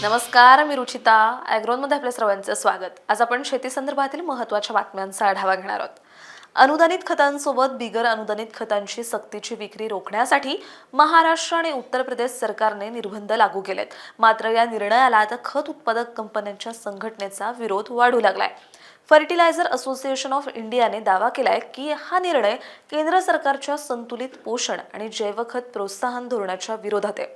नमस्कार, मी रुचिता. ॲग्रोनमध्ये आपल्या सर्वांचं स्वागत. आज आपण शेती संदर्भातील महत्त्वाच्या बातम्यांचा आढावा घेणार आहोत. अनुदानित खतांसोबत बिगर अनुदानित खतांची सक्तीची विक्री रोखण्यासाठी महाराष्ट्र आणि उत्तर प्रदेश सरकारने निर्बंध लागू केलेत. मात्र या निर्णयाला आता खत उत्पादक कंपन्यांच्या संघटनेचा विरोध वाढू लागलाय. फर्टिलायझर असोसिएशन ऑफ इंडियाने दावा केलाय की हा निर्णय केंद्र सरकारच्या संतुलित पोषण आणि जैवखत प्रोत्साहन धोरणाच्या विरोधात आहे.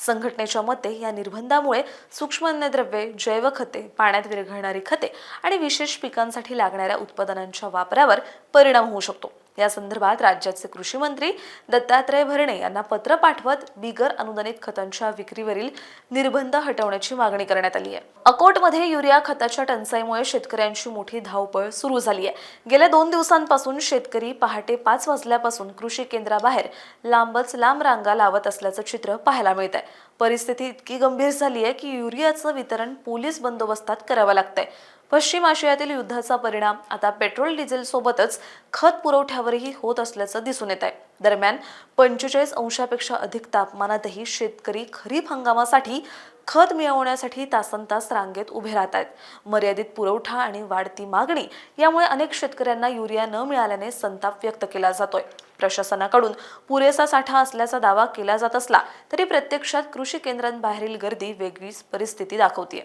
संघटनेच्या मते या निर्बंधामुळे सूक्ष्म अन्नद्रव्ये, जैवखते, पाण्यात विरघळणारी खते आणि विशेष पिकांसाठी लागणाऱ्या उत्पादनांच्या वापरावर परिणाम होऊ शकतो. या संदर्भात राज्याचे कृषी मंत्री दत्तात्रय भरणे यांना पत्र पाठवत बिगर अनुदानित खतांच्या विक्रीवरील निर्बंध हटवण्याची मागणी करण्यात आली आहे. अकोटमध्ये युरिया खताच्या टंचाईमुळे शेतकऱ्यांची मोठी धावपळ सुरू झाली आहे. गेल्या 2 दिवसांपासून शेतकरी पहाटे 5 वाजल्यापासून कृषी केंद्राबाहेर लांबच लांब रांगा लावत असल्याचं चित्र पाहायला मिळत आहे. परिस्थिती इतकी गंभीर झाली आहे की युरियाचं वितरण पोलीस बंदोबस्तात करावं लागतंय. पश्चिम आशियातील युद्धाचा परिणाम आता पेट्रोल डिझेल सोबतच खत पुरवठ्यावरही होत असल्याचं दिसून येत आहे. दरम्यान 45 अंशापेक्षा अधिक तापमानातही शेतकरी खरीप हंगामासाठी खत मिळवण्यासाठी तासनतास रांगेत उभे राहत आहेत. मर्यादित पुरवठा आणि वाढती मागणी यामुळे अनेक शेतकऱ्यांना युरिया न मिळाल्याने संताप व्यक्त केला जातोय. प्रशासनाकडून पुरेसा साठा असल्याचा दावा केला जात असला तरी प्रत्यक्षात कृषी केंद्रांबाहेरील गर्दी वेगळीच परिस्थिती दाखवतेय.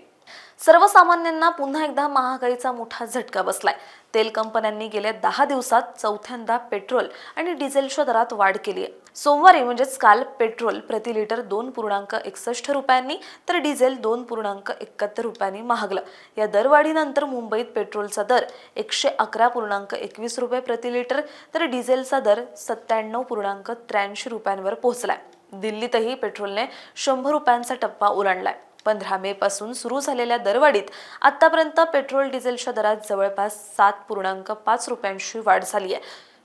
सर्वसामान्यांना पुन्हा एकदा महागाईचा मोठा झटका बसलाय. तेल कंपन्यांनी गेल्या 10 दिवसात चौथ्यांदा पेट्रोल आणि डिझेलच्या दरात वाढ केली आहे. सोमवारी म्हणजेच काल पेट्रोल प्रति लिटर 2.61 रुपयांनी तर डिझेल 2.71 रुपयांनी महागलं. या दरवाढीनंतर मुंबईत पेट्रोलचा दर 111.21 रुपये प्रति लिटर तर डिझेलचा दर 97.83 रुपयांवर पोहोचलाय. दिल्लीतही पेट्रोलने 100 रुपयांचा टप्पा ओलांडलाय. 15 मे पासून सुरू झालेल्या दरवाढीत आतापर्यंत पेट्रोल डिझेलच्या दरात जवळपास 7.5 रुपयांची वाढ झाली आहे.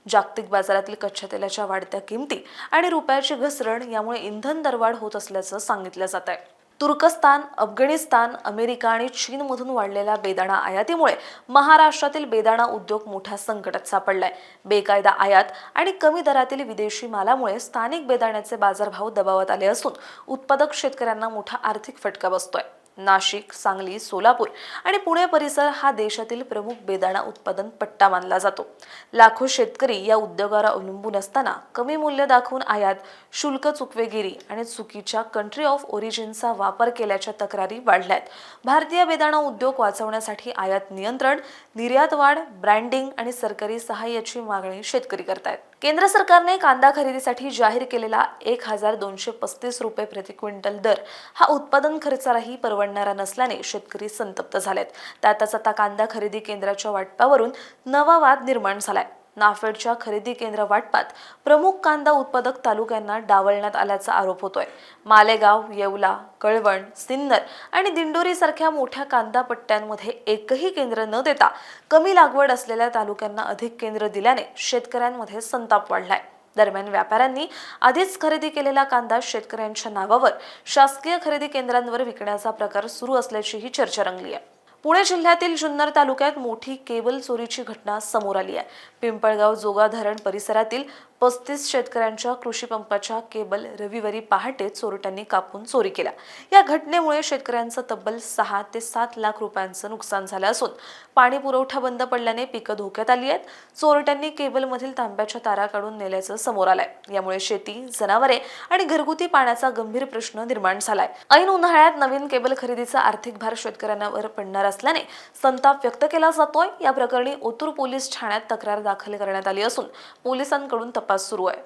जागतिक बाजारातील कच्च्या तेलाच्या वाढत्या किमती आणि रुपयाची घसरण यामुळे इंधन दरवाढ होत असल्याचं सांगितलं जात आहे. तुर्कस्तान, अफगाणिस्तान, अमेरिका आणि चीनमधून वाढलेल्या बेदाणा आयातीमुळे महाराष्ट्रातील बेदाणा उद्योग मोठ्या संकटात सापडलाय. बेकायदा आयात आणि कमी दरातील विदेशी मालामुळे स्थानिक बेदाण्याचे बाजारभाव दबावात आले असून उत्पादक शेतकऱ्यांना मोठा आर्थिक फटका बसतोय. नाशिक, सांगली, सोलापूर आणि पुणे परिसर हा देशातील प्रमुख बेदाणा उत्पादन पट्टा मानला जातो. लाखो शेतकरी या उद्योगावर अवलंबून असताना कमी मूल्य दाखवून आयात शुल्क चुकवेगिरी आणि चुकीच्या कंट्री ऑफ ओरिजिनचा वापर केल्याच्या तक्रारी वाढल्यात. भारतीय बेदाणा उद्योग वाचवण्यासाठी आयात नियंत्रण, निर्यात वाढ, ब्रँडिंग आणि सरकारी सहाय्याची मागणी शेतकरी करतायत. केंद्र सरकारने कांदा खरेदीसाठी जाहीर केलेला 1235 रुपये प्रति क्विंटल दर हा उत्पादन खर्चालाही परवडणारा नसल्याने शेतकरी संतप्त झालेत. त्यातच आता कांदा खरेदी केंद्राच्या वाटपावरून नवा वाद निर्माण झालाय. नाफेडच्या खरेदी केंद्र वाटपात प्रमुख कांदा उत्पादक तालुक्यांना डावलण्यात आल्याचा आरोप होतोय. मालेगाव, येवला, कळवण, सिन्नर आणि दिंडोरी सारख्या मोठ्या कांदा पट्ट्यांमध्ये एकही केंद्र न देता कमी लागवड असलेल्या तालुक्यांना अधिक केंद्र दिल्याने शेतकऱ्यांमध्ये संताप वाढलाय. दरम्यान व्यापाऱ्यांनी आधीच खरेदी केलेला कांदा शेतकऱ्यांच्या नावावर शासकीय खरेदी केंद्रांवर विकण्याचा प्रकार सुरू असल्याचीही चर्चा रंगली आहे. पुणे जिल्ह्यातील जुन्नर तालुक्यात मोठी केबल चोरीची घटना समोर आली आहे. पिंपळगाव जोगा धरण परिसरातील 35 शेतकऱ्यांच्या कृषी पंपाच्या केबल रविवारी पहाटे चोरट्यांनी कापून चोरी केल्या. या घटनेमुळे शेतकऱ्यांचं तब्बल 6 ते 7 लाख रुपयांचं नुकसान झालं असून पाणी पुरवठा बंद पडल्याने पिकं धोक्यात आली आहेत. चोरट्यांनी केबलमधील तांब्याच्या तारा काढून नेल्याचं समोर आलंय. यामुळे शेती, जनावरे आणि घरगुती पाण्याचा गंभीर प्रश्न निर्माण झालाय. ऐन उन्हाळ्यात नवीन केबल खरेदीचा आर्थिक भार शेतकऱ्यांवर पडणार असल्याने संताप व्यक्त केला जातोय. या प्रकरणी ओतूर पोलीस ठाण्यात तक्रार दाखल करण्यात आली असून पोलिसांकडून तपास सुरू आहे.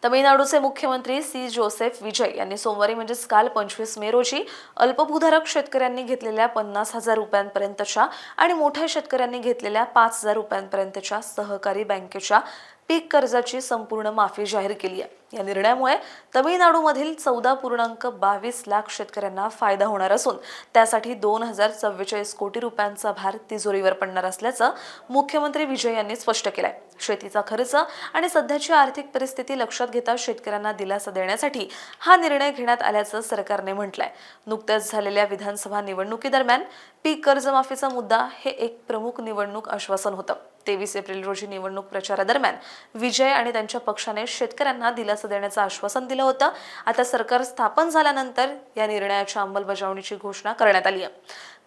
तमिळनाडूचे मुख्यमंत्री सी. जोसेफ विजय यांनी सोमवारी म्हणजेच काल 25 मे रोजी अल्पभूधारक शेतकऱ्यांनी घेतलेल्या 50,000 रुपयांपर्यंतच्या आणि मोठ्या शेतकऱ्यांनी घेतलेल्या 5,000 रुपयांपर्यंतच्या सहकारी बँकेच्या पीक कर्जाची संपूर्ण माफी जाहीर केली आहे. या निर्णयामुळे तमिळनाडूमधील 14.22 लाख शेतकऱ्यांना फायदा होणार असून त्यासाठी 2,044 कोटी रुपयांचा भार तिजोरीवर पडणार असल्याचं मुख्यमंत्री विजय यांनी स्पष्ट केलंय. शेतीचा खर्च आणि सध्याची आर्थिक परिस्थिती लक्षात घेता शेतकऱ्यांना दिलासा देण्यासाठी हा निर्णय घेण्यात आल्याचं सरकारने म्हटलंय. नुकत्याच झालेल्या विधानसभा निवडणुकीदरम्यान पीक कर्जमाफीचा मुद्दा हे एक प्रमुख निवडणूक आश्वासन होतं. 23 एप्रिल रोजी निवडणूक प्रचारादरम्यान विजय आणि त्यांच्या पक्षाने शेतकऱ्यांना दिलासा देण्याचं आश्वासन दिलं होतं. आता सरकार स्थापन झाल्यानंतर या निर्णयाच्या अंमलबजावणीची घोषणा करण्यात आली आहे.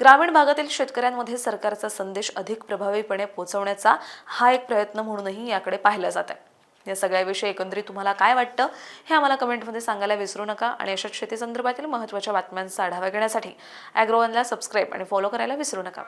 ग्रामीण भागातील शेतकऱ्यांमध्ये सरकारचा संदेश अधिक प्रभावीपणे पोहोचवण्याचा हा एक प्रयत्न म्हणूनही याकडे पाहिलं जात आहे. या सगळ्याविषयी एकंदरीत तुम्हाला काय वाटतं हे आम्हाला कमेंटमध्ये सांगायला विसरू नका आणि अशाच शेती संदर्भातील महत्त्वाच्या बातम्यांचा आढावा घेण्यासाठी ॲग्रोवनला सबस्क्राईब आणि फॉलो करायला विसरू नका.